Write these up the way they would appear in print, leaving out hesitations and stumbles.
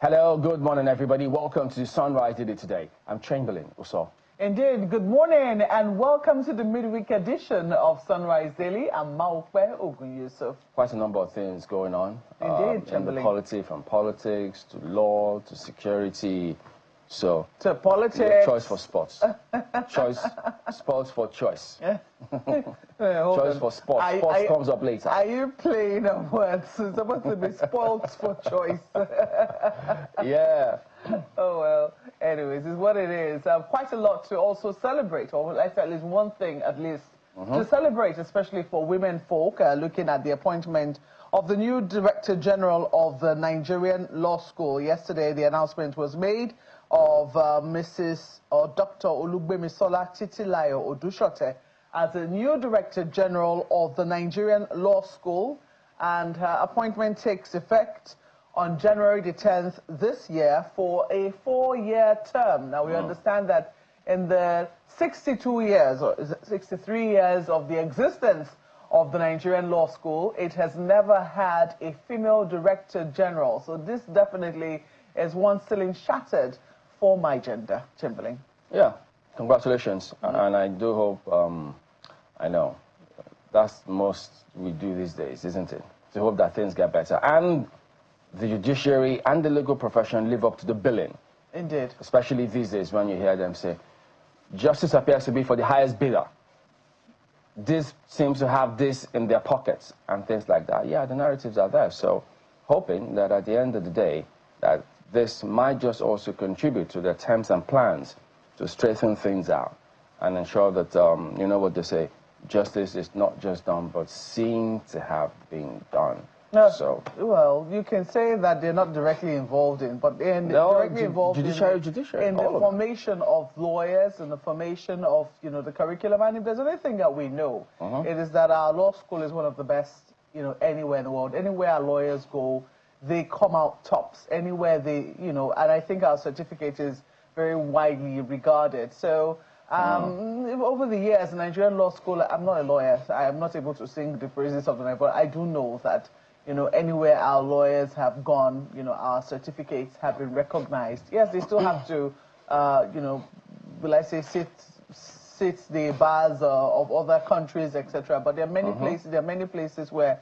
Hello, good morning, everybody. Welcome to Sunrise Daily today. I'm Chamberlain Uso. Indeed, good morning and welcome to the midweek edition of Sunrise Daily. I'm Maokwe Ogun Yusuf. Quite a number of things going on. Indeed, Chamberlain. From politics to law to security. So, to politics. Choice for sports. Sports for choice. Choice for sports. Sports comes up later. Are you playing on words? It's supposed to be sports for choice. Yeah. Oh, well. Anyways, it's what it is. Quite a lot to also celebrate, or let's say at least one thing at least to celebrate, especially for women folk, looking at the appointment of the new Director General of the Nigerian Law School. Yesterday, the announcement was made of Mrs. or Dr. Olugbemisola Titilayo Odushote as the new Director General of the Nigerian Law School, and her appointment takes effect on January the 10th this year for a 4-year term. Now, we understand that in the 62 years or 63 years of the existence of the Nigerian Law School, it has never had a female Director General. So this definitely is one ceiling shattered for my gender, Chamberlain. Yeah, congratulations. And I do hope, I know, that's most we do these days, isn't it? To hope that things get better. And the judiciary and the legal profession live up to the billing. Indeed. Especially these days when you hear them say, justice appears to be for the highest bidder. This seems to have this in their pockets and things like that. Yeah, the narratives are there. So hoping that at the end of the day, that this might just also contribute to the attempts and plans to straighten things out and ensure that, you know what they say, justice is not just done, but seen to have been done. No, so, well, you can say that they're not directly involved in, but they're directly involved in the formation of lawyers and the formation of, you know, the curriculum. And if there's anything that we know, it is that our law school is one of the best, you know, anywhere in the world. Anywhere our lawyers go, they come out tops. Anywhere they, you know, and I think our certificate is very widely regarded. So, over the years, the Nigerian Law School, I'm not a lawyer. So I am not able to sing the praises of the Nigerian, but I do know that, you know, anywhere our lawyers have gone, you know, our certificates have been recognized. Yes, they still have to, you know, will I say sit the bars of other countries, etc. But there are many places. There are many places where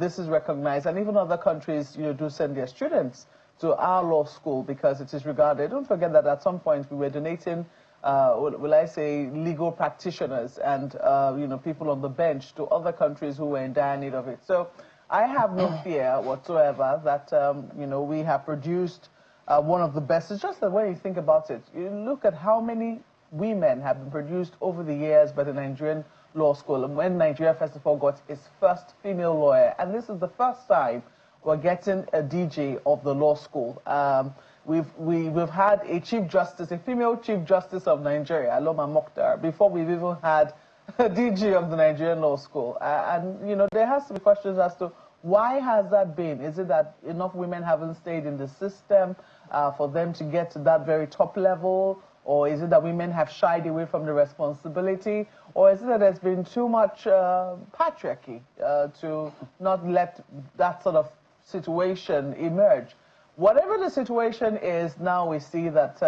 this is recognized, and even other countries, you know, do send their students to our law school because it is regarded. Don't forget that at some point we were donating, will I say, legal practitioners and you know, people on the bench to other countries who were in dire need of it. So I have no fear whatsoever that, you know, we have produced one of the best. It's just that when you think about it, you look at how many women have been produced over the years by the Nigerian Law School. And when Nigeria, first of all, got its first female lawyer, and this is the first time we're getting a DG of the law school. We've had a Chief Justice, a female Chief Justice of Nigeria, Aloma Mokhtar, before we've even had a DG of the Nigerian Law School. And, you know, there has to be questions as to why has that been? Is it that enough women haven't stayed in the system for them to get to that very top level? Or is it that women have shied away from the responsibility? Or is it that there's been too much patriarchy to not let that sort of situation emerge? Whatever the situation is, now we see that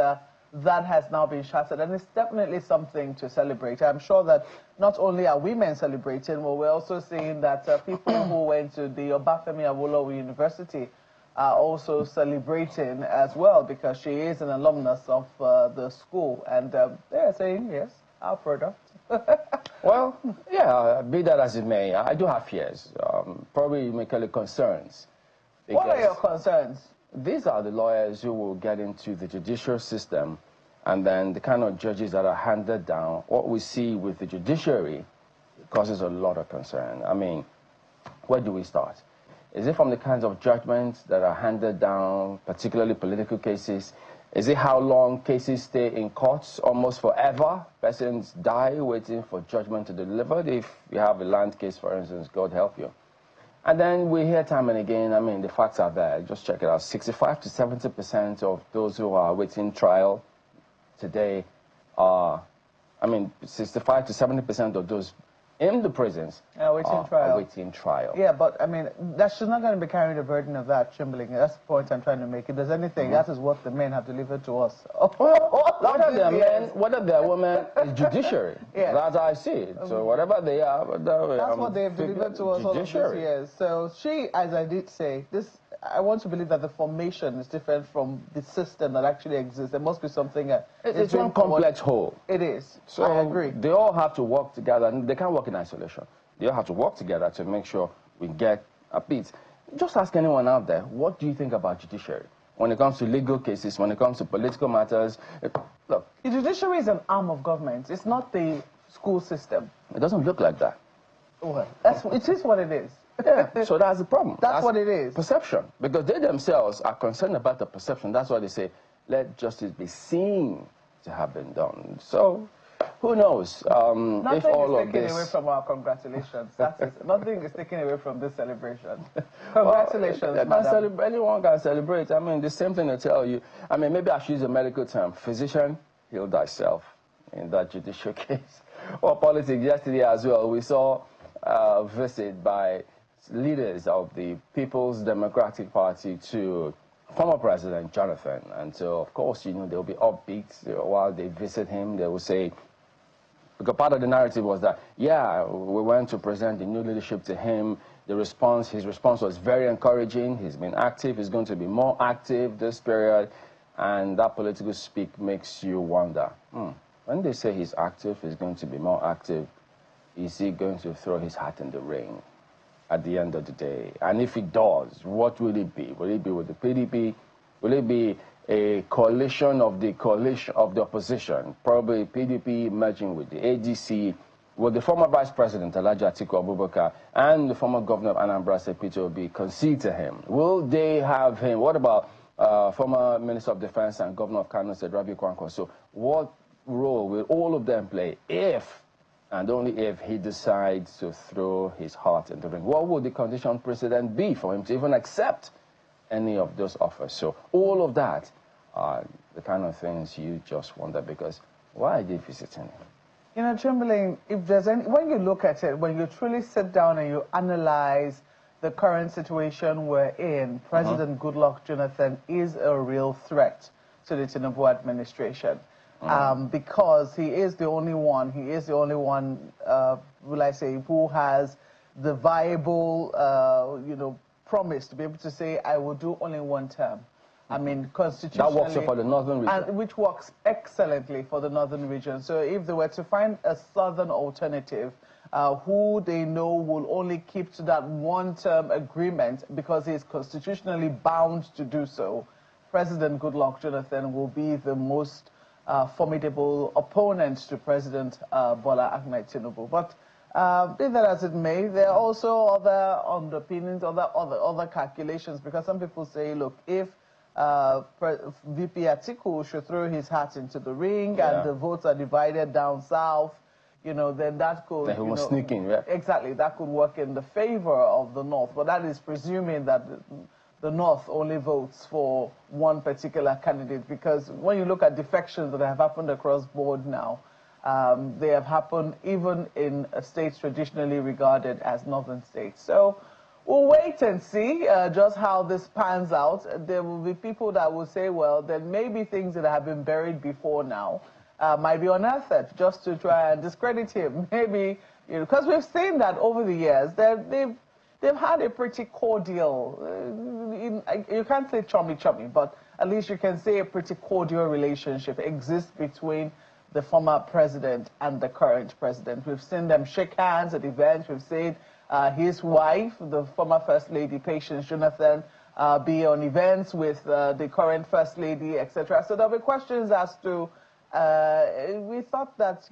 that has now been shattered, and it's definitely something to celebrate. I'm sure that not only are women celebrating, but we're also seeing that people who went to the Obafemi Awolowo University are also celebrating as well, because she is an alumnus of the school, and they're saying, yes, our product. Well, yeah, be that as it may, I do have fears, probably mainly concerns. What are your concerns? These are the lawyers who will get into the judicial system, and then the kind of judges that are handed down. What we see with the judiciary causes a lot of concern. I mean, where do we start? Is it from the kinds of judgments that are handed down, particularly political cases? Is it how long cases stay in courts, almost forever? Persons die waiting for judgment to be delivered. If you have a land case, for instance, God help you. And then we hear time and again, I mean, the facts are there. Just check it out. 65 to 70% of those who are awaiting trial today are, I mean, 65 to 70% of those in the prisons awaiting trial. Yeah, but I mean, she's not going to be carrying the burden of that, Chamberlain. That's the point I'm trying to make. If there's anything, that is what the men have delivered to us. Whether they're men, whether they're women, it's judiciary. Yeah. That's how I see it. So whatever they are, that's what they've delivered to us all of these years. So she, as I did say, I want to believe that the formation is different from the system that actually exists. There must be something. It's one complex whole. It is. So I agree. They all have to work together, and they can't work in isolation. They all have to work together to make sure we get a beat. Just ask anyone out there, what do you think about judiciary? When it comes to legal cases, when it comes to political matters, look. The judiciary is an arm of government. It's not the school system. It doesn't look like that. Well, it is what it is. Yeah, so that's the problem. That's what it is. Perception. Because they themselves are concerned about the perception. That's why they say, let justice be seen to have been done. So, who knows? Nothing is taken away from our congratulations. That's it. Nothing is taken away from this celebration. Congratulations, well, anyone can celebrate. I mean, the same thing they tell you. I mean, maybe I should use a medical term. Physician, heal thyself in that judicial case. Or politics, yesterday as well, we saw a visit by leaders of the People's Democratic Party to former President Jonathan. And so, of course, you know, they'll be upbeat while they visit him. They will say, because part of the narrative was that, yeah, we went to present the new leadership to him. His response was very encouraging. He's been active. He's going to be more active this period. And that political speak makes you wonder, when they say he's active, he's going to be more active, is he going to throw his hat in the ring at the end of the day? And if he does, what will it be? Will it be with the PDP? Will it be a coalition of the opposition? Probably PDP merging with the ADC. Will the former Vice President, Alhaji Atiku Abubakar, and the former Governor of Anambra State, Peter Obi, concede to him? Will they have him? What about former Minister of Defense and Governor of Kano State, Rabi Kwankwo? So what role will all of them play if, and only if, he decides to throw his heart in the ring? What would the condition precedent be for him to even accept any of those offers? So all of that are the kind of things you just wonder, because why are they visiting him? You know, Chamberlain, if there's any, when you look at it, when you truly sit down and you analyze the current situation we're in, President Goodluck Jonathan is a real threat to the Tinubu administration. Because he is the only one, will I say, who has the viable, promise to be able to say, I will do only one term. I mean, constitutionally... That works for the northern region. And which works excellently for the northern region. So if they were to find a southern alternative, who they know will only keep to that one-term agreement because he is constitutionally bound to do so, President Goodluck Jonathan will be the most formidable opponent to President Bola Ahmed Tinubu. But be that as it may, there are also other underpinnings, other calculations, because some people say, look, if VP Atiku should throw his hat into the ring and the votes are divided down south, then that could... Then he was sneaking, yeah. Exactly, that could work in the favor of the North, but that is presuming that the North only votes for one particular candidate, because when you look at defections that have happened across board now, they have happened even in states traditionally regarded as northern states. So we'll wait and see just how this pans out. There will be people that will say, well, then maybe things that have been buried before now might be unearthed just to try and discredit him. Maybe, because we've seen that over the years. They've had a pretty cordial, you can't say chummy, but at least you can say a pretty cordial relationship exists between the former president and the current president. We've seen them shake hands at events. We've seen his wife, the former First Lady, Patience Jonathan, be on events with the current First Lady, etc. So there'll be questions as to, we thought that,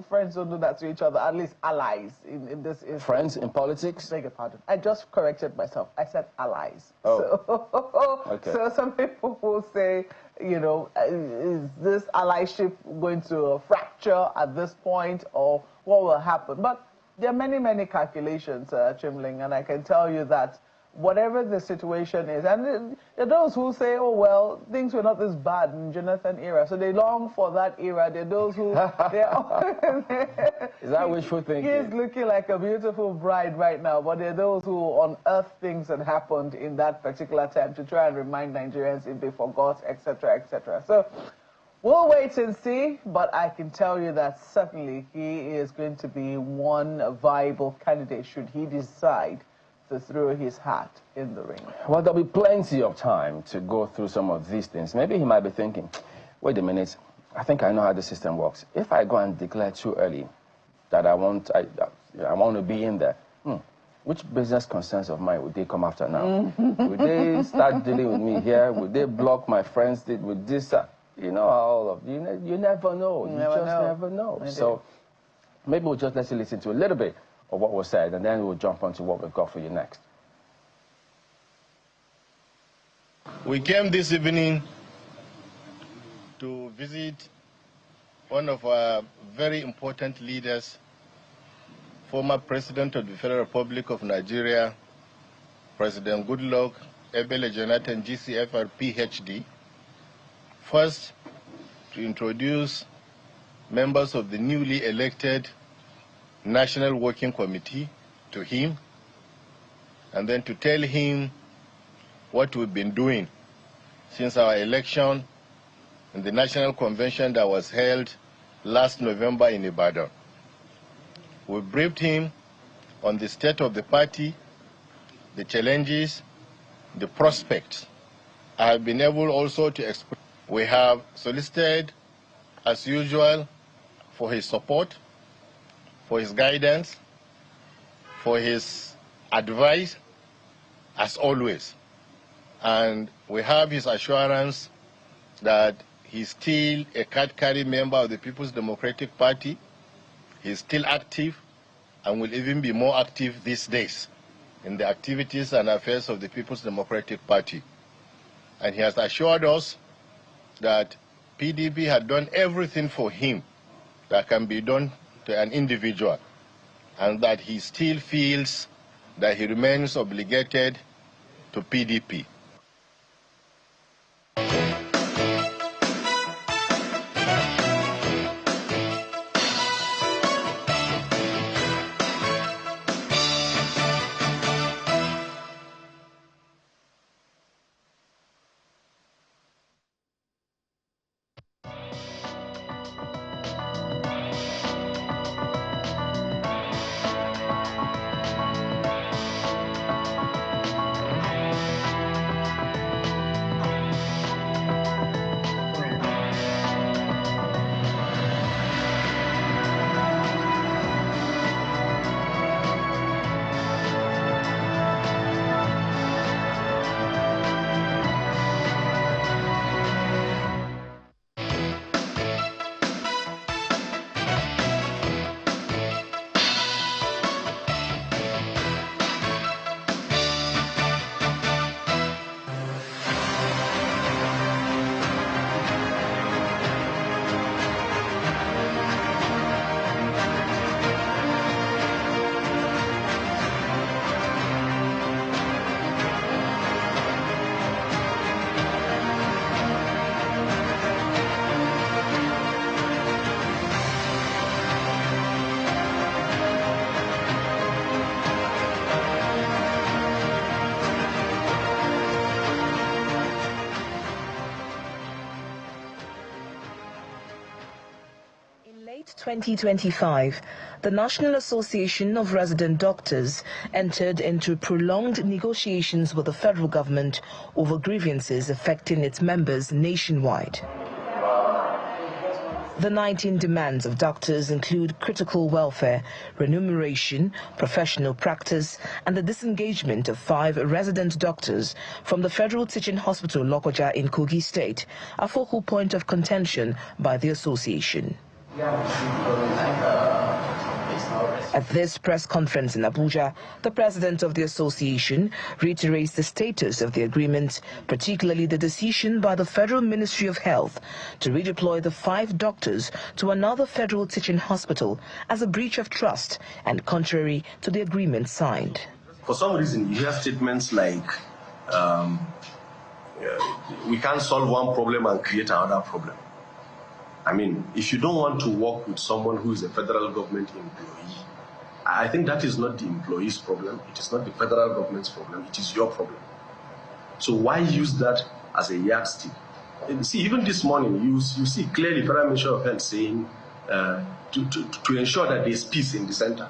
friends don't do that to each other, at least allies in this instance. Friends in politics? Beg your pardon. I just corrected myself. I said allies. Oh. Okay. So some people will say, is this allyship going to fracture at this point, or what will happen? But there are many, many calculations, Chimling, and I can tell you that whatever the situation is. And there are those who say, oh, well, things were not this bad in Jonathan era. So they long for that era. There are those who... Is that wishful thinking? He is looking like a beautiful bride right now, but there are those who unearth things that happened in that particular time to try and remind Nigerians if they forgot, etc., etc. So we'll wait and see, but I can tell you that certainly he is going to be one viable candidate should he decide to throw his hat in the ring. Well, there'll be plenty of time to go through some of these things. Maybe he might be thinking, wait a minute, I think I know how the system works. If I go and declare too early that I want to be in there, which business concerns of mine would they come after now? Would they start dealing with me here? Would they block my friends with this? You know, all of you never know. You just never know. So maybe we'll just let's listen to a little bit of what was said, and then we'll jump onto what we've got for you next. We came this evening to visit one of our very important leaders, former President of the Federal Republic of Nigeria, President Goodluck Ebele Jonathan GCFR PhD. First, to introduce members of the newly elected National Working Committee to him, and then to tell him what we've been doing since our election in the National Convention that was held last November in Ibadan. We briefed him on the state of the party, the challenges, the prospects. I have been able also to explain. We have solicited, as usual, for his support, for his guidance, for his advice, as always. And we have his assurance that he's still a card-carrying member of the People's Democratic Party. He's still active and will even be more active these days in the activities and affairs of the People's Democratic Party. And he has assured us that PDP had done everything for him that can be done to an individual, and that he still feels that he remains obligated to PDP. late 2025, the National Association of Resident Doctors entered into prolonged negotiations with the federal government over grievances affecting its members nationwide. The 19 demands of doctors include critical welfare, remuneration, professional practice, and the disengagement of 5 resident doctors from the Federal Teaching Hospital Lokoja in Kogi State, a focal point of contention by the association. At this press conference in Abuja, the president of the association reiterates the status of the agreement, particularly the decision by the Federal Ministry of Health to redeploy the 5 doctors to another federal teaching hospital as a breach of trust and contrary to the agreement signed. For some reason, you hear statements like, we can't solve one problem and create another problem. I mean, if you don't want to work with someone who is a federal government employee, I think that is not the employee's problem. It is not the federal government's problem. It is your problem. So why use that as a yardstick? And see, even this morning, you see clearly Federal Ministry of Health saying to ensure that there's peace in the center,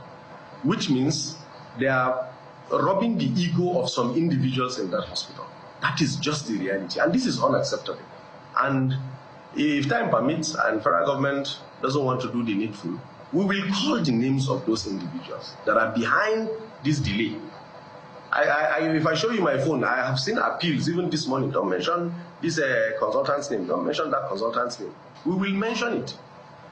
which means they are robbing the ego of some individuals in that hospital. That is just the reality, and this is unacceptable. And if time permits and federal government doesn't want to do the needful, we will call the names of those individuals that are behind this delay. If I show you my phone, I have seen appeals even this morning. Don't mention this consultant's name. Don't mention that consultant's name. We will mention it.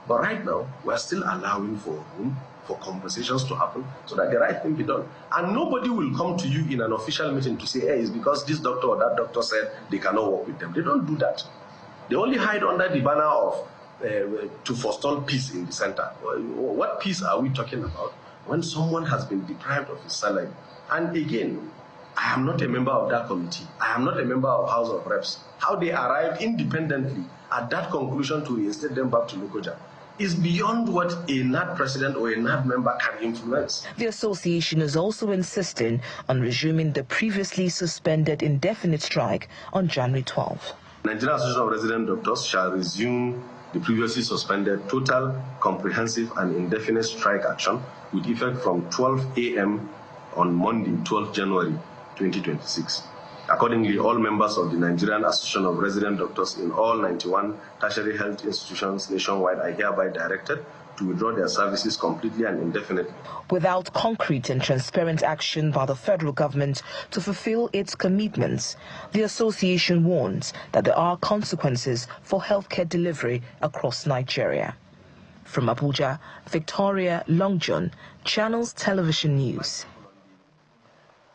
But right now, we are still allowing for room for conversations to happen so that the right thing be done. And nobody will come to you in an official meeting to say, hey, it's because this doctor or that doctor said they cannot work with them. They don't do that. They only hide under the banner of to forestall peace in the center. What peace are we talking about when someone has been deprived of his salary? And again, I am not a member of that committee. I am not a member of House of Reps. How they arrived independently at that conclusion to reinstate them back to Lokoja is beyond what a NARD president or a NARD member can influence. The association is also insisting on resuming the previously suspended indefinite strike on January 12th. Nigerian Association of Resident Doctors shall resume the previously suspended total, comprehensive and indefinite strike action with effect from 12 a.m. on Monday, 12 January 2026. Accordingly, all members of the Nigerian Association of Resident Doctors in all 91 tertiary health institutions nationwide are hereby directed to withdraw their services completely and indefinitely. Without concrete and transparent action by the federal government to fulfill its commitments, the association warns that there are consequences for healthcare delivery across Nigeria. From Abuja, Victoria Longjohn, Channels Television News.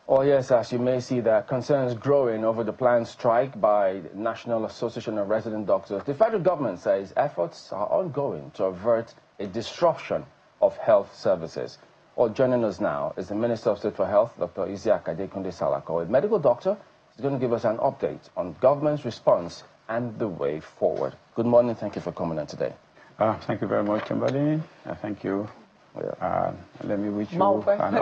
Oh yes, as you may see, there are concerns growing over the planned strike by the National Association of Resident Doctors. The federal government says efforts are ongoing to avert a disruption of health services. Well, joining us now is the Minister of State for Health, Dr. Isiaka Adekunle Salako. A medical doctor is going to give us an update on government's response and the way forward. Good morning. Thank you for coming in today. Thank you very much, Kimberly. Thank you. Let me wish you and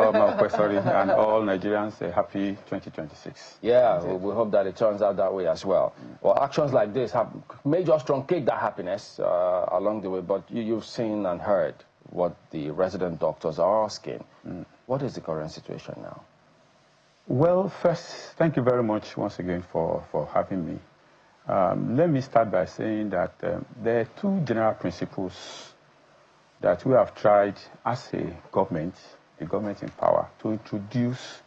all Nigerians a happy 2026. Yeah, we hope that it turns out that way as well. Well, actions like this have made us truncate that happiness along the way, but you've seen and heard what the resident doctors are asking. What is the current situation now? Well, first, thank you very much once again for having me. Let me start by saying that there are two general principles that we have tried as a government in power, to introduce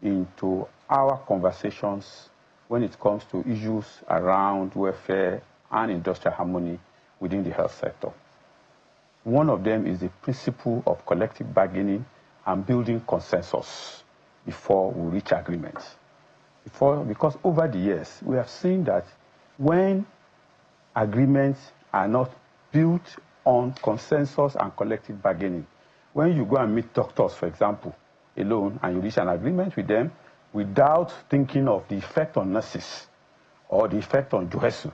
into our conversations when it comes to issues around welfare and industrial harmony within the health sector. One of them is the principle of collective bargaining and building consensus before we reach agreements. Because over the years, we have seen that when agreements are not built on consensus and collective bargaining, when you go and meet doctors, for example, alone, and you reach an agreement with them without thinking of the effect on nurses or the effect on JOHESU,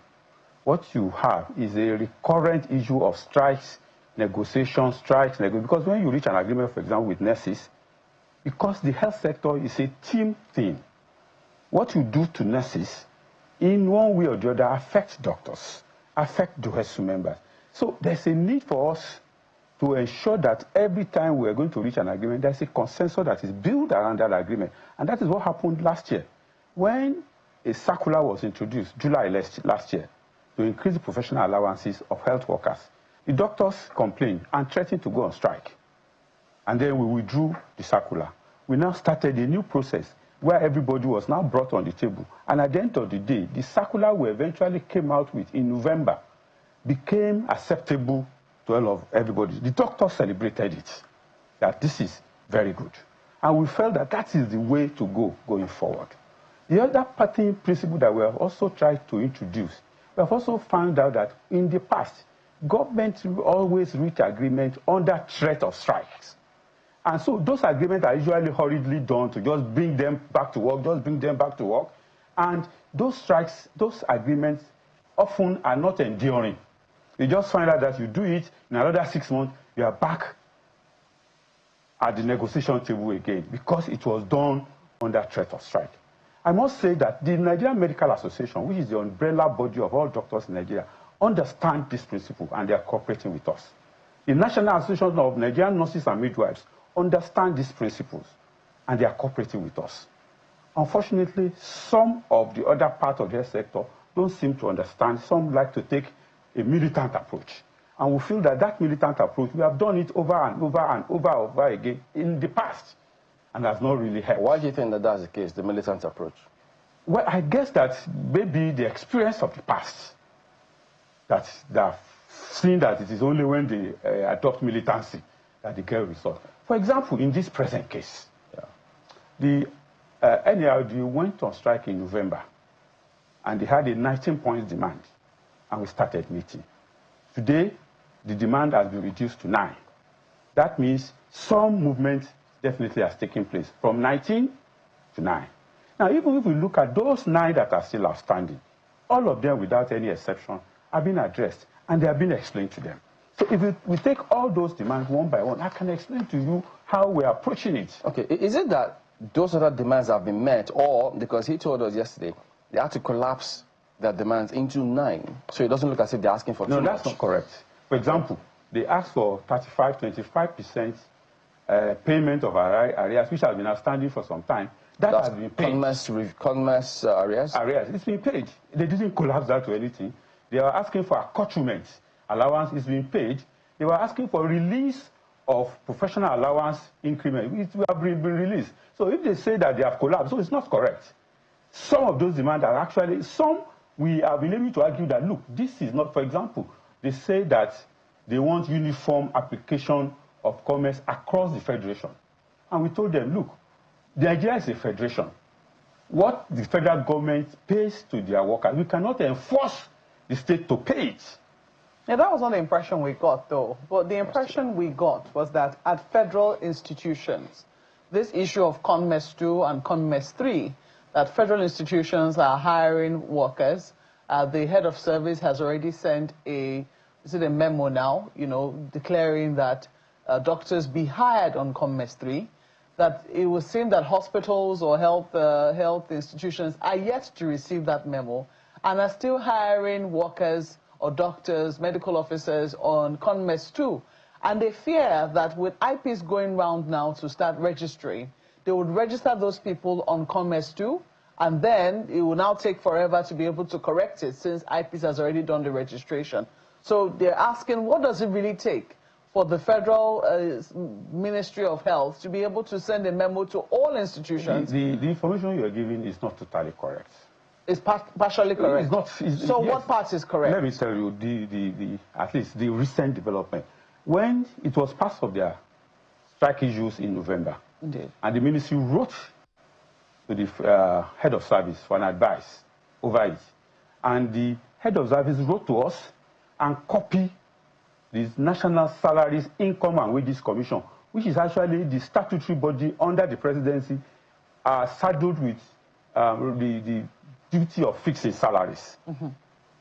what you have is a recurrent issue of strikes, negotiations, because when you reach an agreement, for example, with nurses, because the health sector is a team thing, what you do to nurses in one way or the other affects doctors, affect JOHESU members. So there's a need for us to ensure that every time we're going to reach an agreement, there's a consensus that is built around that agreement. And that is what happened last year. When a circular was introduced, July last year, to increase the professional allowances of health workers, the doctors complained and threatened to go on strike. And then we withdrew the circular. We now started a new process where everybody was now brought on the table. And at the end of the day, the circular we eventually came out with in November became acceptable to all of everybody. The doctors celebrated it, that this is very good. And we felt that that is the way to go going forward. The other parting principle that we have also tried to introduce, we have also found out that in the past, government always reach agreement under threat of strikes. And so those agreements are usually hurriedly done to just bring them back to work, just bring them back to work. And those strikes, those agreements often are not enduring. You just find out that you do it, in another 6 months, you are back at the negotiation table again because it was done under threat of strike. I must say that the Nigerian Medical Association, which is the umbrella body of all doctors in Nigeria, understand this principle and they are cooperating with us. The National Association of Nigerian Nurses and Midwives understand these principles and they are cooperating with us. Unfortunately, some of the other parts of the health sector don't seem to understand. Some like to take a militant approach. And we feel that that militant approach, we have done it over and over and over again in the past, and has not really helped. Why do you think that that's the case, the militant approach? Well, I guess that maybe the experience of the past, that they have seen that it is only when they adopt militancy that they get results. For example, in this present case, the NARD went on strike in November, and they had a 19-point demand, and we started meeting. Today, the demand has been reduced to 9. That means some movement definitely has taken place, from 19 to 9. Now, even if we look at those 9 that are still outstanding, all of them, without any exception, have been addressed, and they have been explained to them. So if we take all those demands one by one, I can explain to you how we're approaching it. Okay, is it that those other demands have been met, or because he told us yesterday, they had to collapse their demands into 9, so it doesn't look as if they're asking for too much? No, that's not correct. For example, they asked for 25% payment of arrears, which has been outstanding for some time. That's has been paid. Conmas arrears? Arrears, it's been paid. They didn't collapse that to anything. They were asking for accoutrement. Allowance is being paid. They were asking for release of professional allowance increment, which will have been released. So if they say that they have collapsed, so it's not correct. Some of those demands are actually, some we have been able to argue that, look, this is not, for example, they say that they want uniform application of commerce across the federation. And we told them, look, Nigeria is a federation. What the federal government pays to their workers, we cannot enforce the state to pay it. Yeah, that was not the impression we got, though. But the impression we got was that at federal institutions, this issue of CONMES 2 and CONMES 3, that federal institutions are hiring workers. The head of service has already sent a memo now, declaring that doctors be hired on CONMES 3, that it would seem that hospitals or health institutions are yet to receive that memo and are still hiring workers or doctors, medical officers on CONMES 2. And they fear that with IPs going round now to start registering, they would register those people on CONMES 2, and then it will now take forever to be able to correct it since IPs has already done the registration. So they're asking, what does it really take for the Federal Ministry of Health to be able to send a memo to all institutions? The information you're giving is not totally correct. It's partially correct. It's not, so yes. What part is correct? Let me tell you, at least the recent development. When it was part of their strike issues in November, indeed, and the ministry wrote to the head of service for an advice over it, and the head of service wrote to us and copied the National Salaries, Income and Wages Commission, which is actually the statutory body under the presidency, saddled with the duty of fixing salaries. Mm-hmm.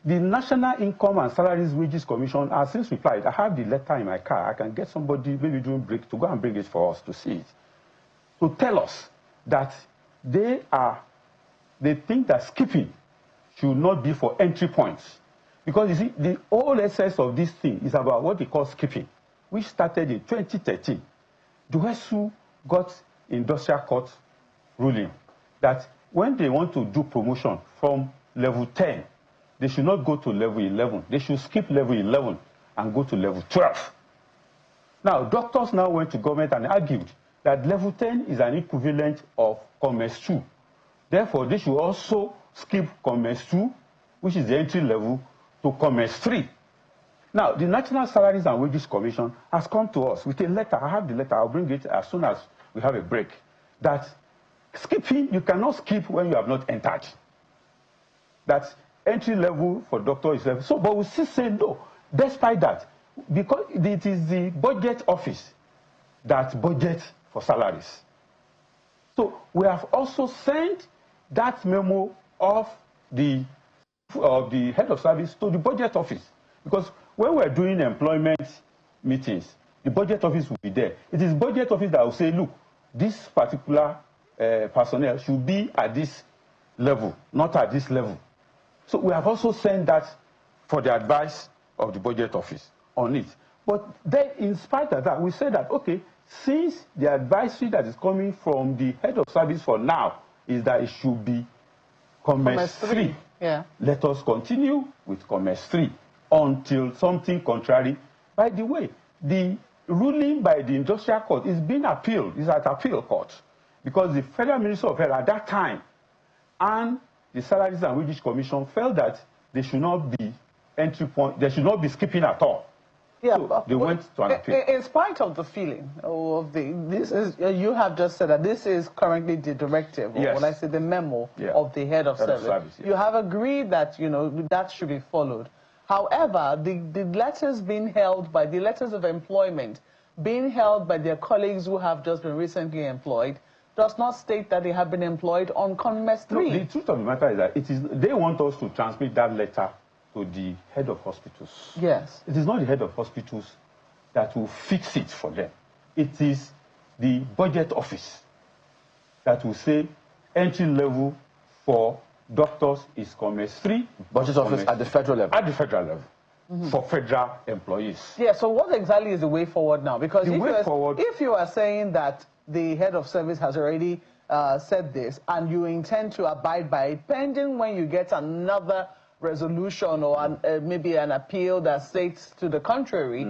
The National Income and Salaries Wages Commission has since replied. I have the letter in my car. I can get somebody, maybe during break, to go and bring it for us to see it. To tell us that they think that skipping should not be for entry points. Because you see, the whole essence of this thing is about what they call skipping, which started in 2013. Duhesu got industrial court ruling that when they want to do promotion from level 10, they should not go to level 11. They should skip level 11 and go to level 12. Now, doctors now went to government and argued that level 10 is an equivalent of CONMES 2. Therefore, they should also skip CONMES 2, which is the entry level, to CONMES 3. Now, the National Salaries and Wages Commission has come to us with a letter. I have the letter. I'll bring it as soon as we have a break. That skipping, you cannot skip when you have not entered. That entry level for doctor is level. So, but we still say no. Despite that, because it is the budget office that budget for salaries. So we have also sent that memo of the head of service to the budget office, because when we're doing employment meetings, the budget office will be there. It is budget office that will say, look, this particular personnel should be at this level, not at this level. So we have also sent that for the advice of the budget office on it. But then, in spite of that, we said that, okay, since the advisory that is coming from the head of service for now is that it should be Commerce 3. Yeah. Let us continue with Commerce 3 until something contrary. By the way, the ruling by the Industrial Court is being appealed, is at appeal court, because the Federal Minister of Health at that time and the Salaries and Wages Commission felt that they should not be entry point, they should not be skipping at all. Yeah, so they went to an appeal. In spite of the feeling of this is, you have just said that this is currently the directive, or when I say the memo of the head of service. You have agreed that, you know, that should be followed. However, the letters being held by, the letters of employment being held by their colleagues who have just been recently employed does not state that they have been employed on Commerce 3. No, the truth of the matter is that they want us to transmit that letter to the head of hospitals. Yes. It is not the head of hospitals that will fix it for them. It is the budget office that will say entry level for doctors is Commerce 3. Budget office at the federal level? At the federal level. For federal employees. Yeah, so what exactly is the way forward now? Because if you are saying that the head of service has already said this and you intend to abide by it, pending when you get another resolution or maybe an appeal that states to the contrary,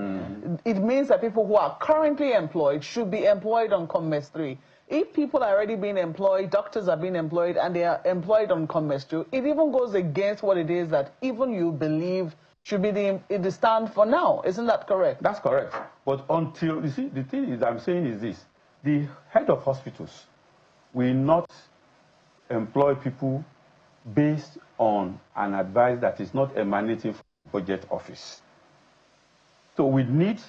it means that people who are currently employed should be employed on Commerce 3. If people are already being employed, doctors are being employed, and they are employed on Commerce 2, it even goes against what it is that even you believe should be the stand for now. Isn't that correct? That's correct. But until, you see, the thing is, I'm saying is this: the head of hospitals will not employ people based on an advice that is not emanating from the budget office. So we need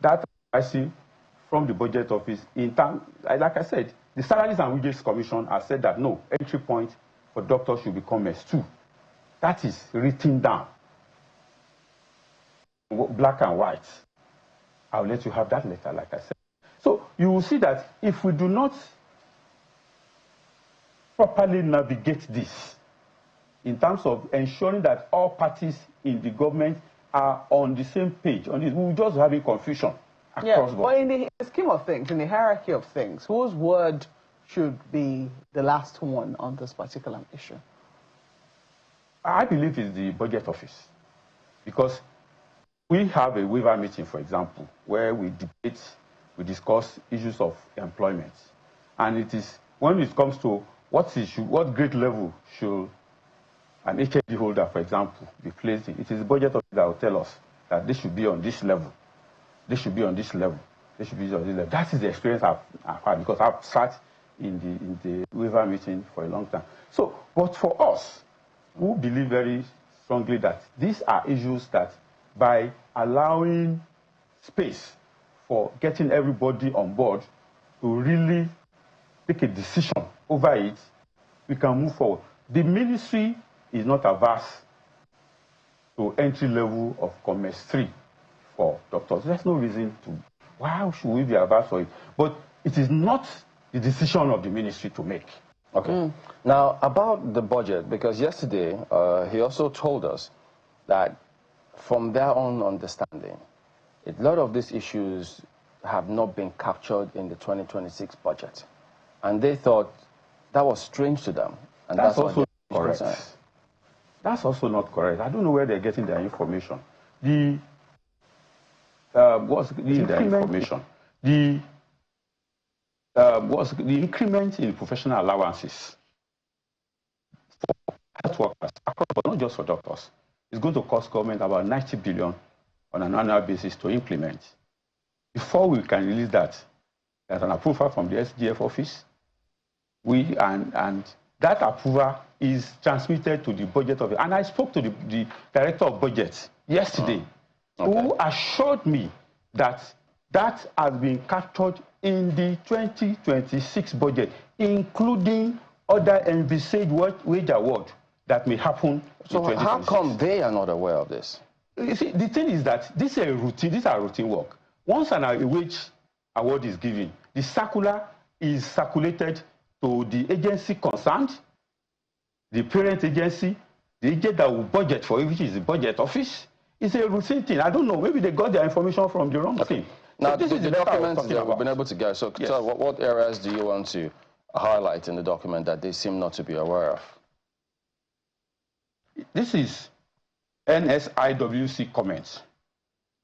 that advice from the budget office in terms, like I said, the Salaries and Wages Commission has said that no, entry point for doctors should be Commerce 2. That is written down, black and white. I'll let you have that letter, like I said. So you will see that if we do not properly navigate this, in terms of ensuring that all parties in the government are on the same page on this, we will just having confusion across board. But in the scheme of things, in the hierarchy of things, whose word should be the last one on this particular issue? I believe it's the budget office, because we have a waiver meeting, for example, where we debate, we discuss issues of employment, and it is when it comes to what grade level should an HSD holder, for example, be placed in. It is the budget office that will tell us that they should be on this level, they should be on this level, they should be on this level. That is the experience I've had, because I've sat in the waiver meeting for a long time. So, but for us, who believe very strongly that these are issues that by allowing space for getting everybody on board to really take a decision over it, we can move forward. The ministry is not averse to entry level of Commerce 3 for doctors. There's no reason to, why should we be averse to it? But it is not the decision of the ministry to make. Okay. Now, about the budget, because yesterday he also told us that from their own understanding, a lot of these issues have not been captured in the 2026 budget. And they thought that was strange to them. And that's also correct. That's also not correct. I don't know where they're getting their information. The increment in professional allowances for health workers, but not just for doctors, is going to cost government about 90 billion on an annual basis to implement. Before we can release that, there's an approval from the SDF office. And that approval is transmitted to the budget office. And I spoke to the director of budget yesterday, who assured me that That has been captured in the 2026 budget, including other envisaged wage award that may happen in 2026. So how come they are not aware of this? You see, the thing is that these are routine work. Once a wage award is given, the circular is circulated to the agency concerned, the parent agency, the agent that will budget for it, which is the budget office. It's a routine thing. I don't know. Maybe they got their information from the wrong thing. Now, so the documents that we've been able to get, so yes. What areas do you want to highlight in the document that they seem not to be aware of? This is NSIWC comments.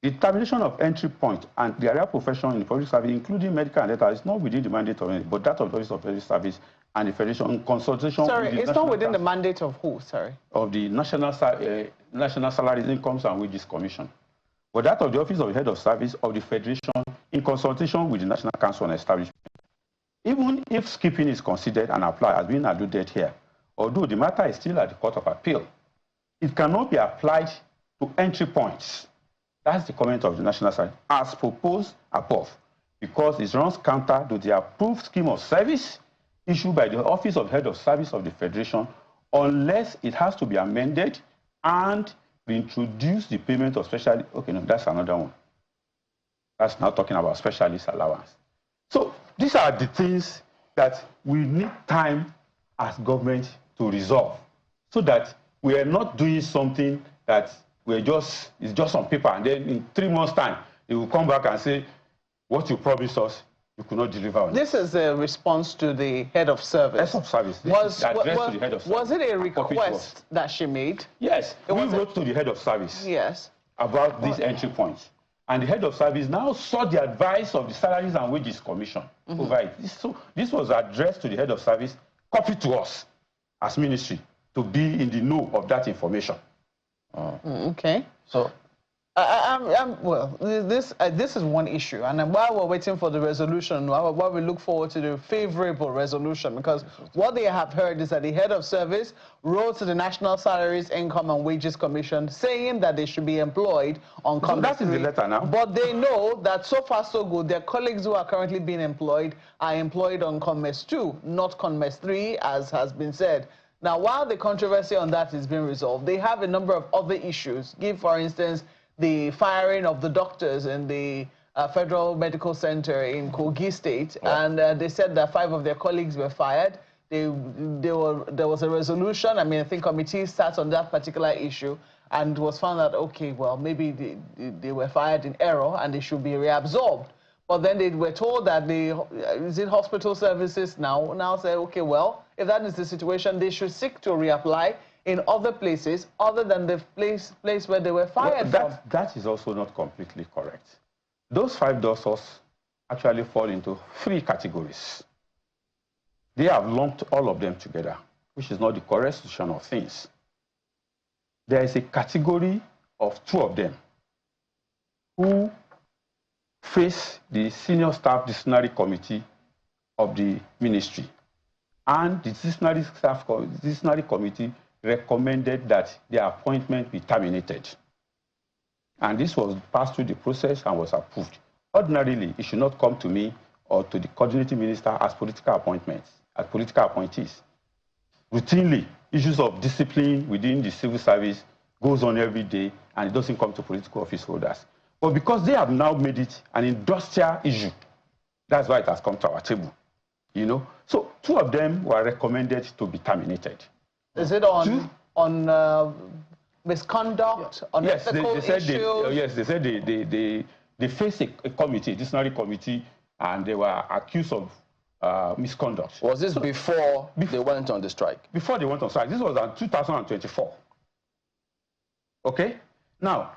The determination of entry point and the area profession in the public service, including medical and data, is not within the mandate of any, but that of the Office of Public Service and the Federation in consultation. Sorry, it's not within the mandate of who? Sorry. Of the National Salaries, Incomes and Wages Commission. But that of the Office of the Head of Service of the Federation in consultation with the National Council on Establishment. Even if skipping is considered and applied as being alluded here, although the matter is still at the Court of Appeal, it cannot be applied to entry points. That's the comment of the National Service, as proposed above, because it runs counter to the approved scheme of service issued by the Office of Head of Service of the Federation, unless it has to be amended and reintroduce the payment of special. Okay, no, that's another one. That's not talking about specialist allowance. So these are the things that we need time as government to resolve, so that we are not doing something that it's just on paper, and then in 3 months' time, they will come back and say, what you promised us, you could not deliver on. This is a response to the head of service. Head of service. Was it a request that she made? Yes. We wrote to the head of service. Yes. About these entry points. And the head of service now sought the advice of the Salaries and Wages Commission over it. So this was addressed to the head of service, copied to us as ministry, to be in the know of that information. Okay. So, well, this is one issue, and while we're waiting for the resolution, while we look forward to the favorable resolution, because what they have heard is that the head of service wrote to the National Salaries, Income and Wages Commission saying that they should be employed on COMES 3. That is the letter now. But they know that so far so good, their colleagues who are currently being employed are employed on COMES 2, not COMES 3, as has been said. Now, while the controversy on that is being resolved, they have a number of other issues. Give, for instance, the firing of the doctors in the Federal Medical Center in Kogi State, and they said that 5 of their colleagues were fired. There was a resolution. I mean, I think committees sat on that particular issue, and it was found that, okay, well, maybe they were fired in error and they should be reabsorbed. But then they were told that the hospital services now say, okay, well, if that is the situation, they should seek to reapply in other places other than the place where they were fired from. That is also not completely correct. Those 5 doctors actually fall into 3 categories. They have lumped all of them together, which is not the correct solution of things. There is a category of 2 of them who face the senior staff disciplinary committee of the ministry, and the disciplinary committee recommended that their appointment be terminated. And this was passed through the process and was approved. Ordinarily, it should not come to me or to the coordinating minister as political appointments, as political appointees. Routinely, issues of discipline within the civil service goes on every day, and it doesn't come to political office holders. But because they have now made it an industrial issue, that's why it has come to our table. You know, so 2 of them were recommended to be terminated. Is it on misconduct, on ethical issues? Yes, they said they faced a committee, disciplinary committee, and they were accused of misconduct. Was this before they went on the strike? Before they went on strike. This was in 2024. Okay? Now,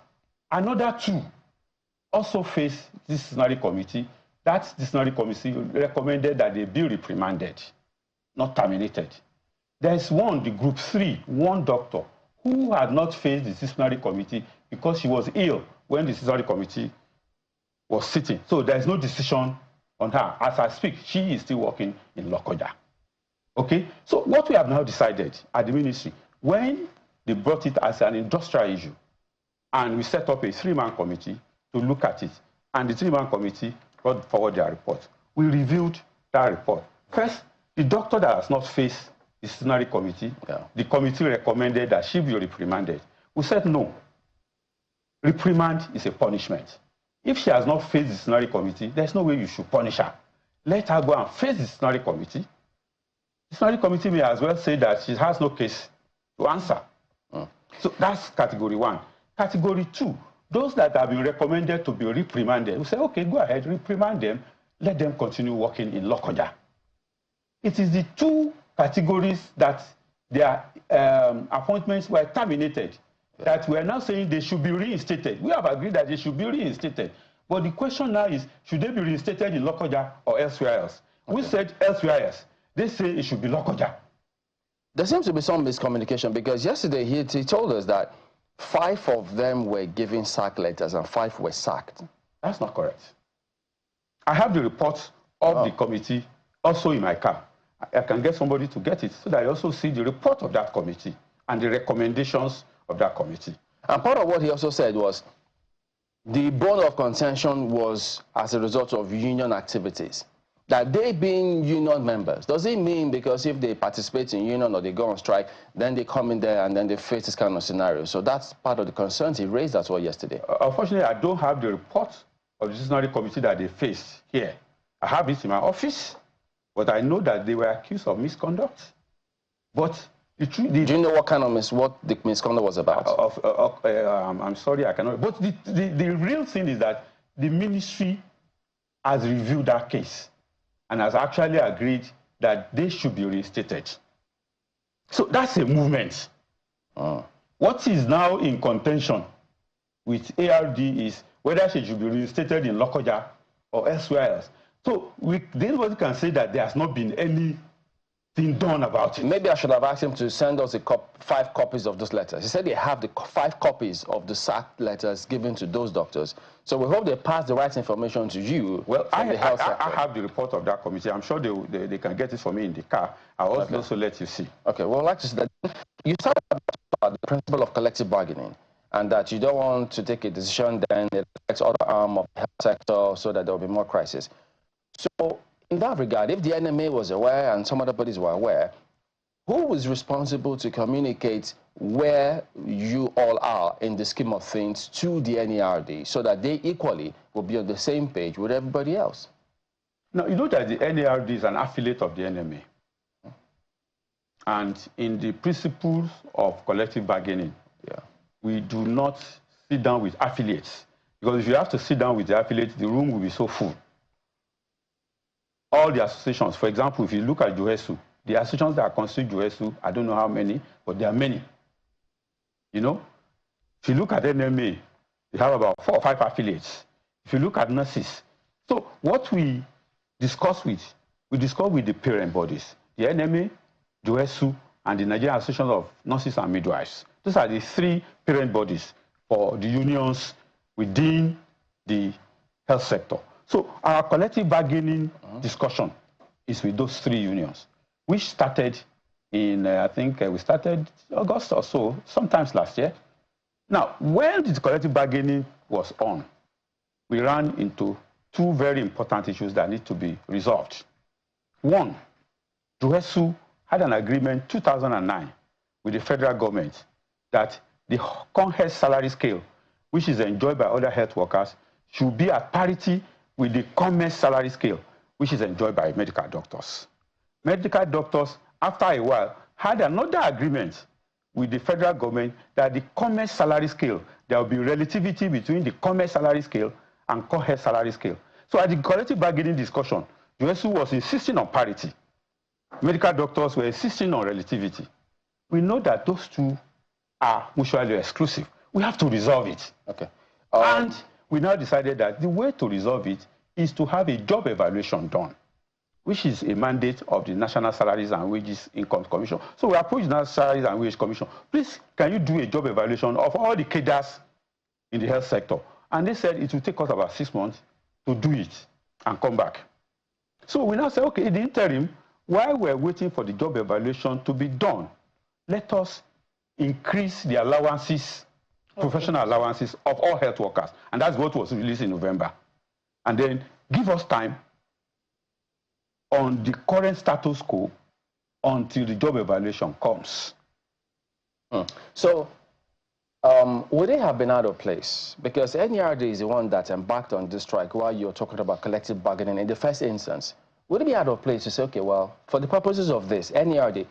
another 2 also faced this disciplinary committee. That disciplinary committee recommended that they be reprimanded, not terminated. There is one, the group 3, one doctor, who had not faced the disciplinary committee because she was ill when the disciplinary committee was sitting. So there is no decision on her. As I speak, she is still working in Lokoja. Okay? So what we have now decided at the ministry, when they brought it as an industrial issue, and we set up a 3-man committee to look at it, and the 3-man committee brought forward their report. We reviewed that report. First, the doctor that has not faced the disciplinary committee, the committee recommended that she be reprimanded. We said no. Reprimand is a punishment. If she has not faced the disciplinary committee, there's no way you should punish her. Let her go and face the disciplinary committee. The disciplinary committee may as well say that she has no case to answer. So that's category 1. Category 2, those that have been recommended to be reprimanded, we say, okay, go ahead, reprimand them, let them continue working in Lokoja. It is the 2 categories that their appointments were terminated, that we are now saying they should be reinstated. We have agreed that they should be reinstated. But the question now is, should they be reinstated in Lokoja or elsewhere else? Okay. We said elsewhere else. They say it should be Lokoja. There seems to be some miscommunication, because yesterday he told us that 5 of them were given sack letters and 5 were sacked. That's not correct. I have the report of the committee also in my car. I can get somebody to get it so that I also see the report of that committee and the recommendations of that committee. And part of what he also said was the bone of contention was as a result of union activities. That they being union members, does it mean because if they participate in union or they go on strike, then they come in there and then they face this kind of scenario? So that's part of the concerns he raised as well yesterday. Unfortunately, I don't have the report of the disciplinary committee that they faced here. I have it in my office, but I know that they were accused of misconduct. But the truth... Do you know what kind of what the misconduct was about? I'm sorry, I cannot. But the real thing is that the ministry has reviewed that case and has actually agreed that they should be reinstated. So that's a movement. What is now in contention with ARD is whether she should be reinstated in Lokoja or elsewhere else. So nobody can say that there has not been anything done about it. Maybe I should have asked him to send us 5 copies of those letters. He said they have the 5 copies of the sacked letters given to those doctors. So we hope they pass the right information to you. Well, I have the report of that committee. I'm sure they can get it for me in the car. I'll also let you see. Okay, well, I'd like to see that. You started about the principle of collective bargaining, and that you don't want to take a decision then it affects other arm of the health sector so that there will be more crisis. So in that regard, if the NMA was aware and some other bodies were aware, who was responsible to communicate where you all are in the scheme of things to the NARD so that they equally will be on the same page with everybody else? Now, you know that the NARD is an affiliate of the NMA. And in the principles of collective bargaining, we do not sit down with affiliates. Because if you have to sit down with the affiliates, the room will be so full. All the associations, for example, if you look at Judiciary, the associations that constitute Judiciary, I don't know how many, but there are many. You know, if you look at NMA, they have about 4 or 5 affiliates. If you look at nurses, so what we discuss with the parent bodies, the NMA, Judiciary, and the Nigerian Association of Nurses and Midwives. Those are the 3 parent bodies for the unions within the health sector. So our collective bargaining discussion is with those 3 unions, which started in, I think we started August or so, sometimes last year. Now, when the collective bargaining was on, we ran into 2 very important issues that need to be resolved. One, Judiciary had an agreement 2009 with the federal government that the CONHES salary scale, which is enjoyed by other health workers, should be at parity with the CONMES salary scale, which is enjoyed by medical doctors. Medical doctors, after a while, had another agreement with the federal government that the CONMES salary scale, there will be relativity between the CONMES salary scale and CONHES salary scale. So at the collective bargaining discussion, Judiciary was insisting on parity. Medical doctors were insisting on relativity. We know that those 2 are mutually exclusive. We have to resolve it. Okay. And we now decided that the way to resolve it is to have a job evaluation done, which is a mandate of the National Salaries and Wages Income Commission. So we approached the National Salaries and Wages Commission. Please, can you do a job evaluation of all the cadres in the health sector? And they said it will take us about 6 months to do it and come back. So we now say, okay, in the interim, while we're waiting for the job evaluation to be done, let us increase the allowances, professional allowances of all health workers. And that's what was released in November. and then give us time on the current status quo until the job evaluation comes. So, would they have been out of place? Because NARD is the one that embarked on this strike while you're talking about collective bargaining in the first instance. Would it be out of place to say, okay, well, for the purposes of this, NARD,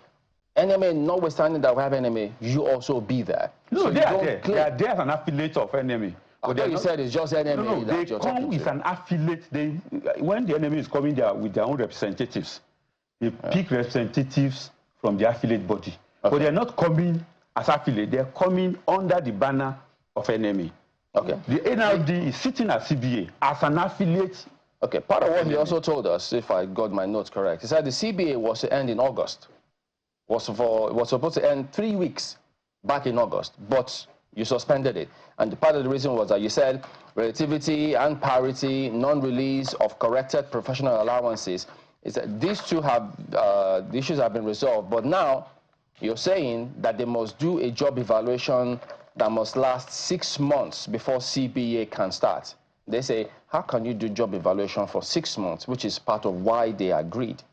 NMA, notwithstanding that we have NMA, you also be there? No, so they are there. They are there as an affiliate of NMA. I thought you said it's just NMA. No, they come with an affiliate. When the NMA is coming there with their own representatives, they pick representatives from the affiliate body. But they're not coming as affiliate. They're coming under the banner of NMA. Okay. The NRD is sitting at CBA as an affiliate. Okay, part of what he also told us, if I got my notes correct, he said the CBA was to end in August. It was supposed to end 3 weeks back in August, but you suspended it. And part of the reason was that you said relativity and parity, non-release of corrected professional allowances, is that these two have, the issues have been resolved. But now you're saying that they must do a job evaluation that must last 6 months before CBA can start. They say, how can you do job evaluation for 6 months, which is part of why they agreed?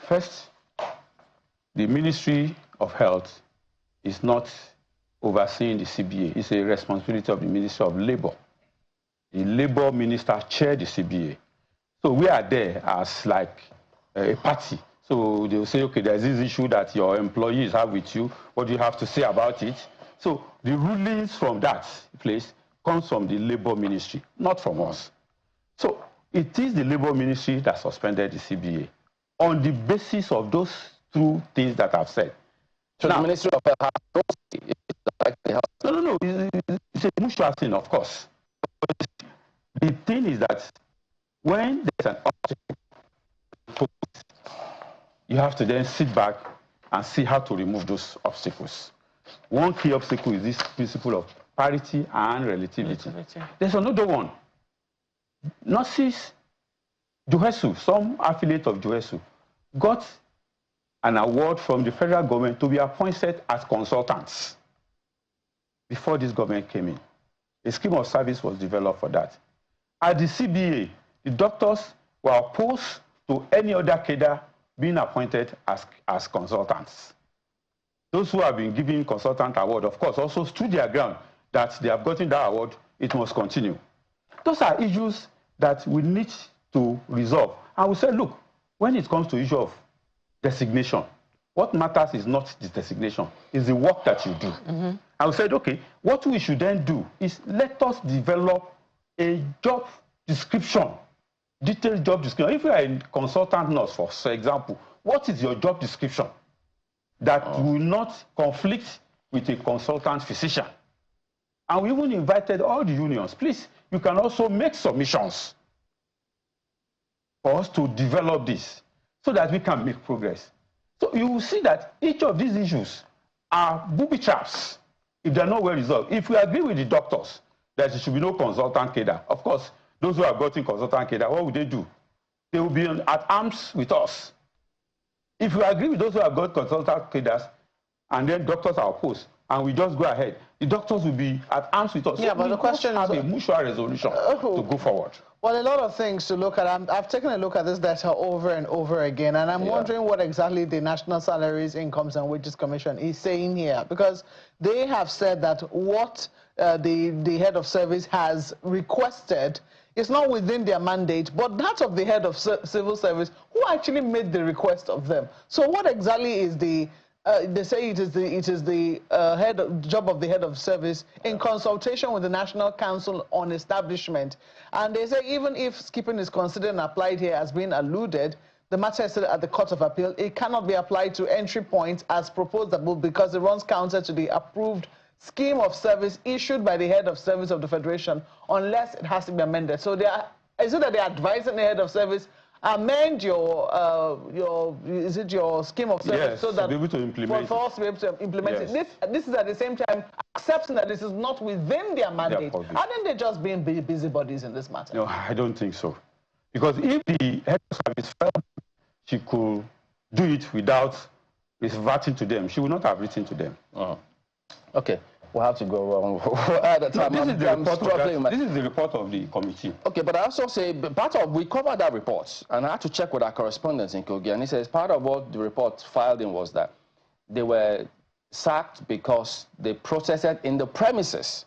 First, the Ministry of Health is not overseeing the CBA. It's a responsibility of the Ministry of Labour. The Labour Minister chaired the CBA. So we are there as like a party. So they'll say, okay, there's this issue that your employees have with you. What do you have to say about it? So the rulings from that place comes from the Labour Ministry, not from us. So it is the Labour Ministry that suspended the CBA on the basis of those two things that I've said. So now, the Ministry of Health has no, it's a mutual thing, of course. But the thing is that when there's an obstacle, you have to then sit back and see how to remove those obstacles. One key obstacle is this principle of parity and relativity. There's another one. Nurses, Juhesu, some affiliate of Juhesu, got an award from the federal government to be appointed as consultants before this government came in. A scheme of service was developed for that. At the CBA, the doctors were opposed to any other cadre being appointed as consultants. Those who have been given consultant award, of course, also stood their ground that they have gotten that award, it must continue. Those are issues that we need to resolve. And we said, look, when it comes to issue of designation, what matters is not the designation, it's the work that you do. And we said, okay, what we should then do is let us develop a job description, detailed job description. If you are a consultant nurse, for example, what is your job description that will not conflict with a consultant physician? And we even invited all the unions. Please, you can also make submissions for us to develop this so that we can make progress. So you will see that each of these issues are booby traps if they're not well resolved. If we agree with the doctors that there should be no consultant cadre, of course, those who have gotten consultant cadre, what would they do? They will be at arms with us. If we agree with those who have got consultant cadres and then doctors are opposed, and we just go ahead, the doctors will be at arms with us. Yeah, so but the question is... have a mutual resolution to go forward. Well, a lot of things to look at. I've taken a look at this data over and over again, and I'm wondering what exactly the National Salaries, Incomes and Wages Commission is saying here, because they have said that what the head of service has requested is not within their mandate, but that of the head of civil service, who actually made the request of them. So what exactly is the... they say it is the job of the head of service in consultation with the National Council on Establishment. And they say even if skipping is considered and applied here as being alluded, the matter is still at the Court of Appeal. It cannot be applied to entry points as proposed because it runs counter to the approved scheme of service issued by the head of service of the Federation unless it has to be amended. So is it that they're advising the head of service amend your scheme of service so that to be able to implement for us to be able to implement it. This is at the same time accepting that this is not within their mandate. Aren't they just being busybodies in this matter? No, I don't think so. Because if the head of service felt she could do it without reverting to them, she would not have written to them. Okay. We'll have to go at the time. No, this is the report of the committee. Okay, but I also say, we covered that report, and I had to check with our correspondents in Kogi, and he says part of what the report filed in was that they were sacked because they protested in the premises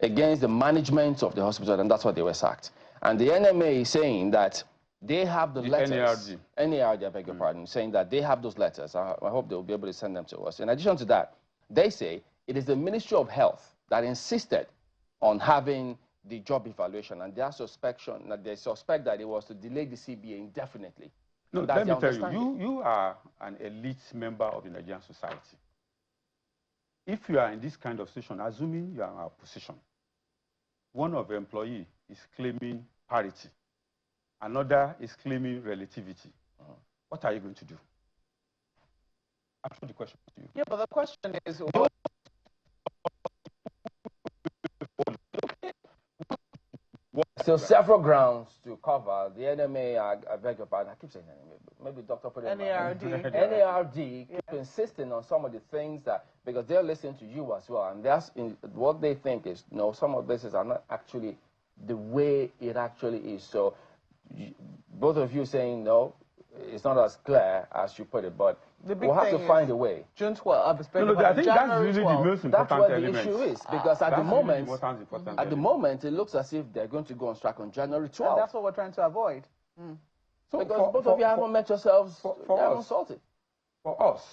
against the management of the hospital, and that's why they were sacked. And the NMA is saying that they have the letters. NARD, I beg your pardon, saying that they have those letters. I hope they'll be able to send them to us. In addition to that, they say it is the Ministry of Health that insisted on having the job evaluation, and they suspect that it was to delay the CBA indefinitely. No, let me tell you, you are an elite member of the Nigerian society. If you are in this kind of situation, assuming you are in our position, one of the employees is claiming parity, another is claiming relativity. What are you going to do? I put the question to you. Yeah, but the question is... So several grounds to cover. The NMA, I beg your pardon, I keep saying NMA, maybe Dr. put it NARD keep insisting on some of the things that, because they're listening to you as well, and that's what they think is, some of this are not actually the way it actually is. So both of you saying no, it's not as clear as you put it, but we'll have to find a way. June 12th. I think that's really the most important element. That's what the issue is, because at the moment, it looks as if they're going to go on strike on January 12th. And that's what we're trying to avoid. So because both of you haven't met yourselves, insulted. For us,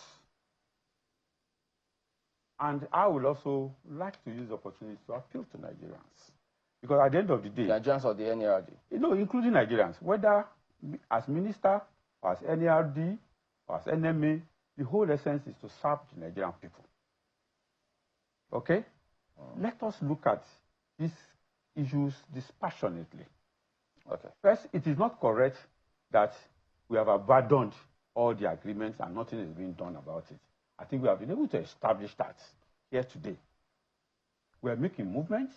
and I would also like to use the opportunity to appeal to Nigerians. Because at the end of the day... Nigerians or the NARD? Including Nigerians, whether as minister, or as NARD, or as NMA, the whole essence is to serve the Nigerian people. Okay? Let us look at these issues dispassionately. Okay. First, it is not correct that we have abandoned all the agreements and nothing is being done about it. I think we have been able to establish that here today. We are making movements.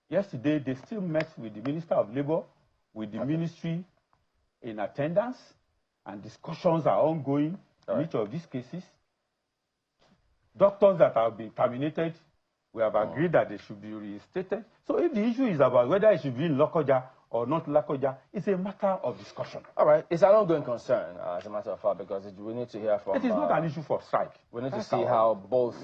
Yesterday, they still met with the Minister of Labour, with the ministry in attendance, and discussions are ongoing in each of these cases. Doctors that have been terminated, we have agreed that they should be reinstated. So if the issue is about whether it should be in Lokoja or not Lokoja, it's a matter of discussion. All right. It's an ongoing concern, as a matter of fact, because we need to hear from... It is not an issue for strike. We need to see how both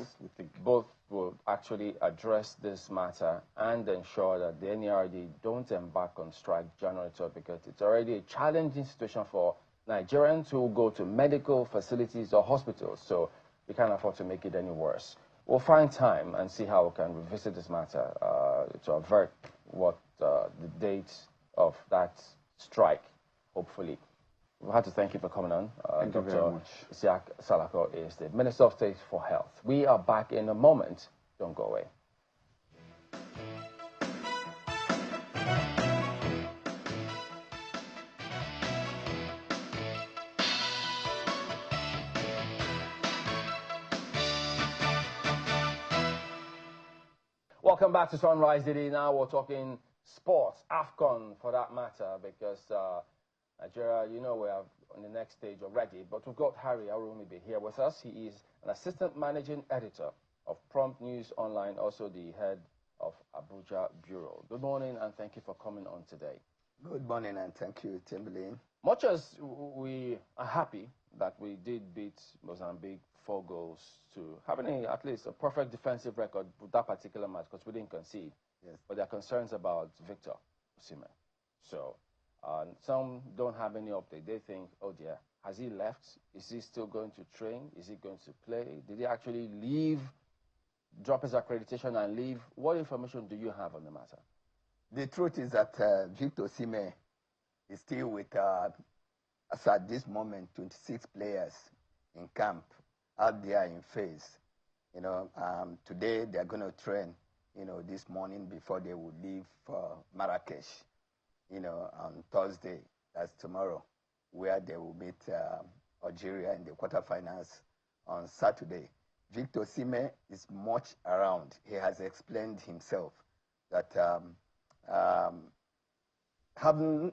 will actually address this matter and ensure that the NARD don't embark on strike January 12th, because it's already a challenging situation for Nigerians who go to medical facilities or hospitals. So we can't afford to make it any worse. We'll find time and see how we can revisit this matter to avert what the date of that strike, hopefully. We have to thank you for coming on. Thank you very much. Isiaq Salako is the Minister of State for Health. We are back in a moment. Don't go away. Welcome back to Sunrise Daily. Now we're talking sports, AFCON for that matter, because Nigeria, we are on the next stage already. But we've got Harry Arumibe here with us. He is an assistant managing editor of Prompt News Online, also the head of Abuja Bureau. Good morning, and thank you for coming on today. Good morning, and thank you, Timberlane. Much as we are happy that we did beat Mozambique 4 goals to having at least a perfect defensive record with that particular match, because we didn't concede. Yes. But there are concerns about Victor Osimhen. So some don't have any update. They think, oh dear, has he left? Is he still going to train? Is he going to play? Did he actually leave, drop his accreditation and leave? What information do you have on the matter? The truth is that Victor Osimhen is still with, as at this moment, 26 players in camp out there in phase. Today they're going to train, this morning before they will leave for Marrakesh, on Thursday, that's tomorrow, where they will meet Algeria in the quarterfinals on Saturday. Victor Osimhen is much around. He has explained himself that having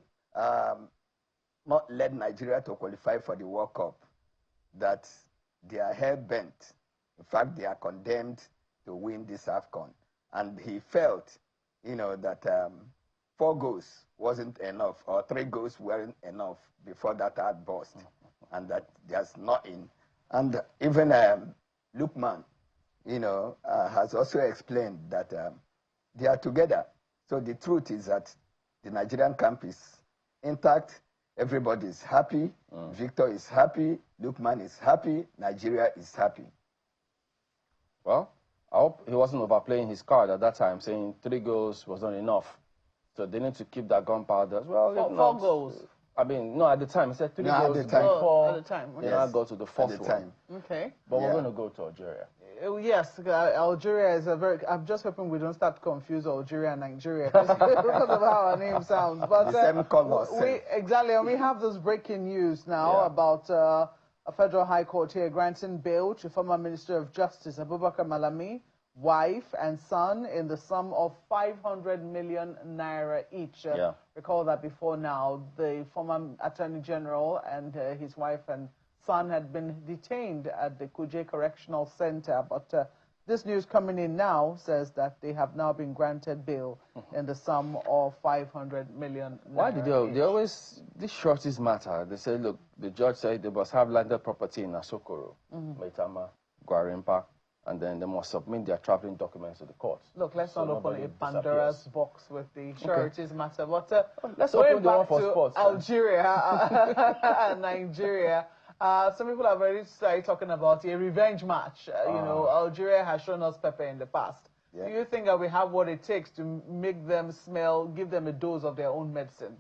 not led Nigeria to qualify for the World Cup, that they are hell-bent. In fact, they are condemned to win this AFCON. And he felt, that 4 goals wasn't enough, or 3 goals weren't enough before that outburst, and that there's nothing. And even Lukman, has also explained that they are together. So the truth is that the Nigerian camp is intact. Everybody is happy. Victor is happy. Lukman is happy. Nigeria is happy. Well, I hope he wasn't overplaying his card at that time, saying 3 goals was not enough. So they need to keep that gunpowder as well. 4 goals. I mean, no, at the time, he said 3 goals. At the time. At the time. Then I go to the 4th one. Okay. But we're going to go to Algeria. Yes, Algeria is a very... I'm just hoping we don't start to confuse Algeria and Nigeria because of how our name sounds. But the same color. Exactly, and we have this breaking news now about a federal high court here granting bail to former Minister of Justice Abubakar Malami, wife and son in the sum of 500 million naira each. Recall that before now, the former Attorney General and his wife and son had been detained at the Kuje Correctional Center, but this news coming in now says that they have now been granted bail in the sum of 500 million naira. Why did they always, these shorties matter? They say, look, the judge said they must have landed property in Asokoro, Maitama, Gwarimpa, and then they must submit their traveling documents to the court. Look, let's not open a Pandora's box with the sureties matter, but let's open the one for sports. Algeria and Nigeria. Some people have already started talking about a revenge match. Algeria has shown us pepper in the past. Do you think that we have what it takes to make them smell, give them a dose of their own medicine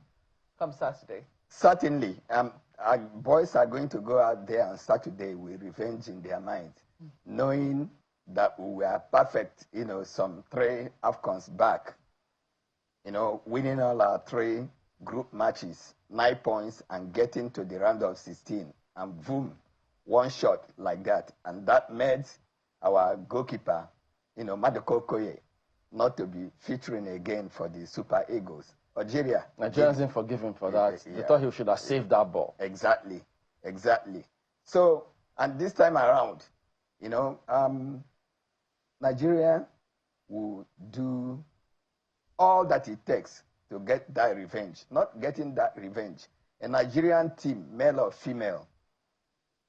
come Saturday? Certainly. Our boys are going to go out there on Saturday with revenge in their minds, knowing that we were perfect, some 3 AFCONs back, winning all our 3 group matches, 9 points, and getting to the round of 16. And boom, 1 shot like that. And that made our goalkeeper, Madoko Koye, not to be featuring again for the Super Eagles. Algeria. Nigerians didn't forgive him for that. They thought he should have saved that ball. Exactly. So, and this time around, Nigeria will do all that it takes to get that revenge. Not getting that revenge. A Nigerian team, male or female,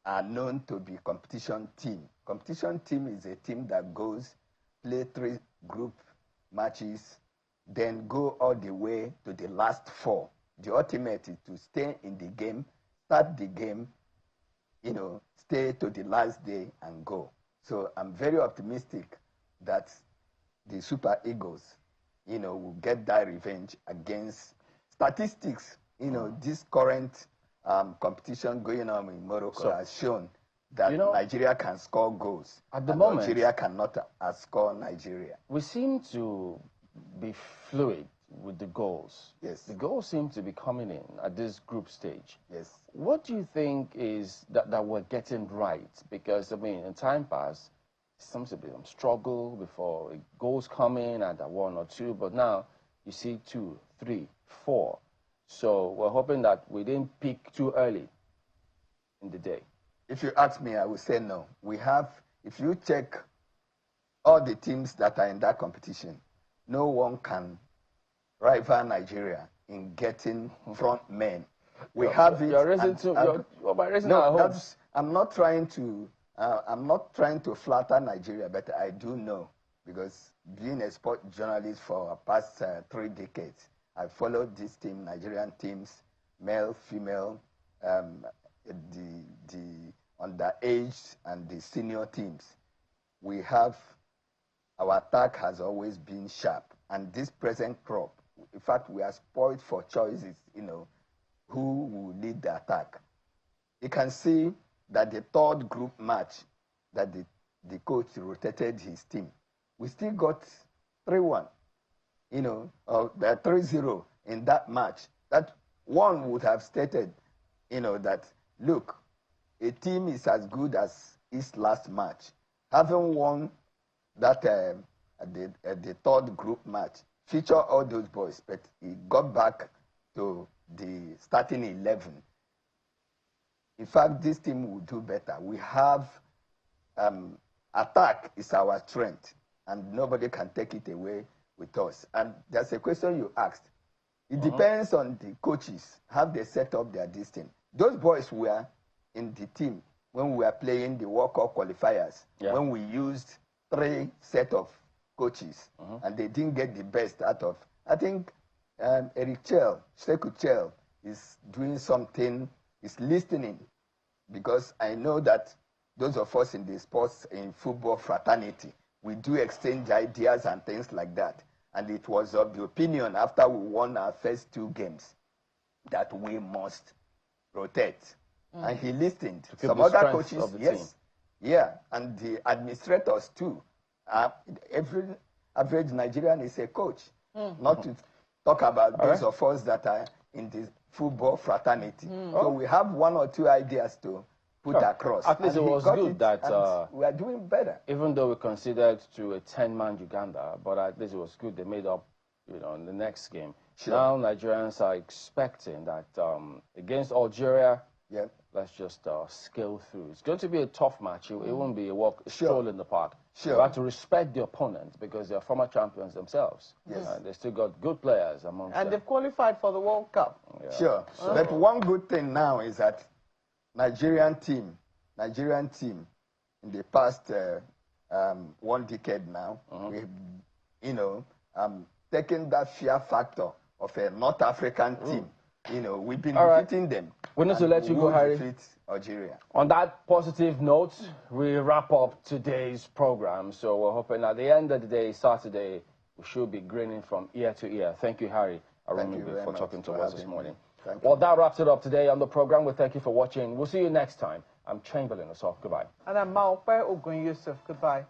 are known to be competition team. Competition team is a team that goes, play 3 group matches, then go all the way to the last 4. The ultimate is to stay in the game, start the game, stay to the last day and go. So I'm very optimistic that the Super Eagles, will get that revenge against statistics. This current competition going on in Morocco has shown that Nigeria can score goals. At the moment, Nigeria cannot outscore Nigeria. We seem to be fluid with the goals. Yes. The goals seem to be coming in at this group stage. Yes. What do you think is that we're getting right? Because, in time past, it seems to be some struggle before goals come in at 1 or 2, but now you see 2, 3, 4. So we're hoping that we didn't peak too early in the day. If you ask me, I would say no. We have, if you check all the teams that are in that competition, no one can rival Nigeria in getting front men. We have it. I'm not trying to flatter Nigeria, but I do know, because being a sport journalist for the past 3 decades, I followed this team, Nigerian teams, male, female, the underage and the senior teams. We have, our attack has always been sharp. And this present crop, in fact, we are spoiled for choices, who will lead the attack. You can see that the 3rd group match that the coach rotated his team, we still got 3-1. Or 3-0 in that match. That one would have stated, that, look, a team is as good as its last match. Having won that the 3rd group match, feature all those boys, but he got back to the starting 11. In fact, this team will do better. We have, attack is our strength. and nobody can take it away with us. And there's a question you asked. It depends on the coaches, how they set up their destiny. Those boys were in the team when we were playing the World Cup qualifiers, when we used 3 sets of coaches, and they didn't get the best out of. I think Eric Sekou Chel, is doing something, is listening, because I know that those of us in the sports, in football fraternity, we do exchange ideas and things like that. And it was of the opinion after we won our first 2 games that we must rotate. And he listened. Some other coaches, yes. Yeah, and the administrators too. Every average Nigerian is a coach. Not to talk about those of us that are in the football fraternity. So we have 1 or 2 ideas to put across. At least it was good that we are doing better. Even though we considered to a 10-man Uganda, but at least it was good they made up, in the next game. Now Nigerians are expecting that against Algeria, let's just scale through. It's going to be a tough match. It won't be a stroll in the park. We have to respect the opponent because they're former champions themselves. They still got good players amongst them. And they've qualified for the World Cup. But one good thing now is that Nigerian team in the past 1 decade now, we've, taken that fear factor of a North African team. We've been defeating them. We need to let you go, Harry. Defeat Algeria. On that positive note, we wrap up today's program. So we're hoping at the end of the day, Saturday, we should be grinning from ear to ear. Thank you, Harry, for talking to us this morning. Well, that wraps it up today on the program. We thank you for watching. We'll see you next time. I'm Chamberlain Ossoff. Goodbye. And I'm Maope Ogun Yusuf. Goodbye.